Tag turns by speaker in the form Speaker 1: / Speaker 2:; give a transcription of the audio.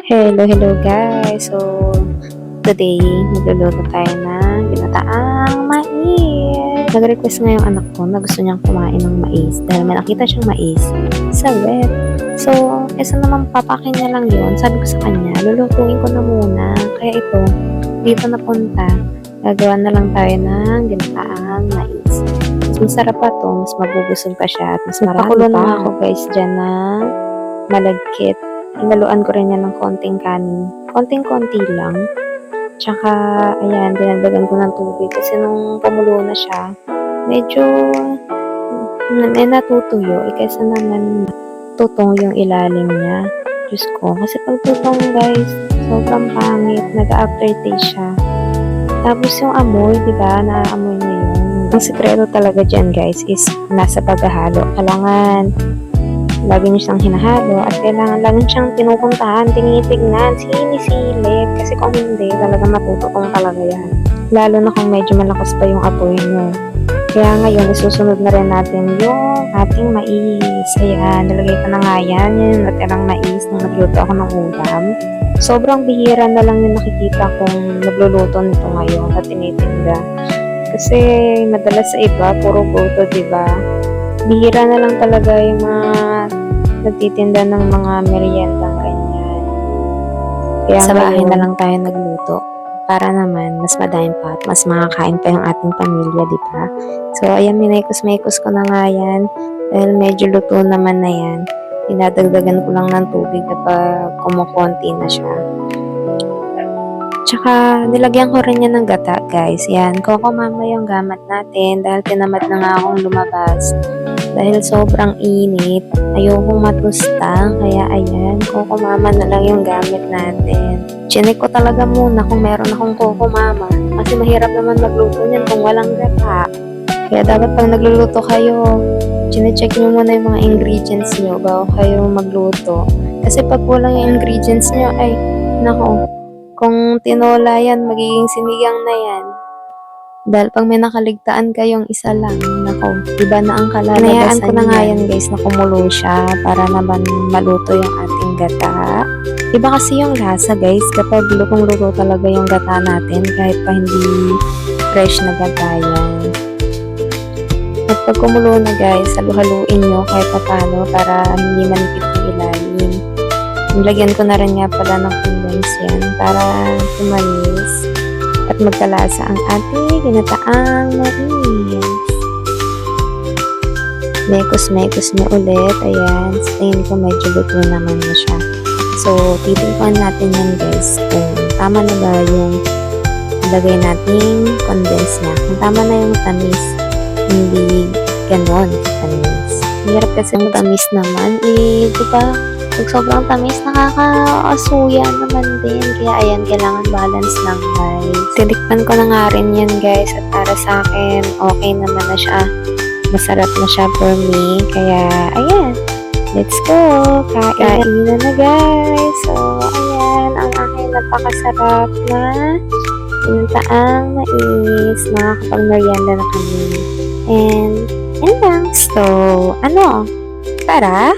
Speaker 1: Hello guys. So, today, magluluto tayo ng ginataang mais. Nag-request nga yung anak ko na gusto niyang kumain ng mais dahil may nakita siyang mais sa web. So, kesa naman papakin niya lang yun, sabi ko sa kanya, lulutuin ko na muna. Kaya ito, dito napunta, gagawa na lang tayo ng ginataang mais. Mas masarap pa to, mas mabubusog pa siya at mas marami pa. Pakulo na ako guys dyan na malagkit. Hinaluan ko rin yan ng konting kanin. Konting-konti lang. Tsaka, ayan, dinagdagan ko ng tubig. Kasi nung pamulo na siya, medyo may natutuyo. Kaysa naman tutong yung ilalim niya. Diyos ko. Kasi pag tutong guys, sobrang pangit. Nag-aftertaste siya. Tapos yung amoy, diba? Naaamoy niya yun. Ang sikreto talaga dyan guys is nasa paghahalo. Kailangan lagi niyo siyang hinahalo at kailangan lagi siyang pinupuntahan, tinitignan, sinisilip kasi kung hindi, talaga matututong talaga yan. Lalo na kung medyo malakas pa yung apoy niyo. Kaya ngayon, isusunod na rin natin yung ating mais. Ayan, nilagay ko na nga yan, yung natirang mais nung nagluto ako ng ulam. Sobrang bihira na lang yung nakikita kong nagluluto nito ngayon at tinitinda. Kasi madalas sa iba, puro goto, diba? Bihira na lang talaga yung mga nagtitinda ng mga meriendang ganyan. Kaya sa bahay na lang tayo nagluto para naman mas madahin pa at mas makakain pa yung ating pamilya, di ba? So, ayan, minekos-mekos ko na nga yan dahil medyo luto naman na yan. Dinadagdagan ko lang ng tubig kapag kumukonti na siya. Tsaka, nilagyan ko rin yan ng gata, guys. Yan, Coco Mama yung gamit natin dahil tinamad na nga akong lumabas. Dahil sobrang init, ayokong matusta. Kaya ayan, Coco Mama na lang yung gamit natin. Chinek ko talaga muna kung meron akong Coco Mama. Kasi mahirap naman magluto niyan kung walang gata. Kaya dapat pag nagluluto kayo, chinecheck nyo muna yung mga ingredients nyo bago kayo magluto. Kasi pag walang yung ingredients nyo, ay, nako, kung tinola yan, magiging sinigang na yan. Dahil pag may nakaligtaan kayong isa lang, nako, iba na ang kalalabasan. Hinayaan ko na nga yan guys na kumulo siya para naman maluto yung ating gata. Iba kasi yung lasa guys kapag lutong-luto talaga yung gata natin kahit pa hindi fresh na gata yan. At pag kumulo na guys, halu-haluin nyo kahit pa paano para hindi manikip yung ilalim. Nilagyan ko na rin nga pala ng condense yan para tumalis at magkalasa ang ating ginataang mais. Mekos-mekos niya ulit. Ayan. Sa tingin ko medyo luto naman na siya. So, titingnan natin yan guys kung tama na ba yung lagay nating condense niya. Kung tama na yung tamis, hindi ganon tamis. Hirap kasi yung tamis naman. Diba? Pag sobrang tamis, nakaka-asuya naman din. Kaya ayan, kailangan balance lang guys. Tinikman ko na nga rin yan guys. At para sa akin, okay naman na siya. Masarap na siya for me. Kaya ayan, let's go. Kain na guys. So ayan, ang aking napakasarap na ginataang mais. Nakakapag-merienda na kami. And, yan lang. So, ano? Tara!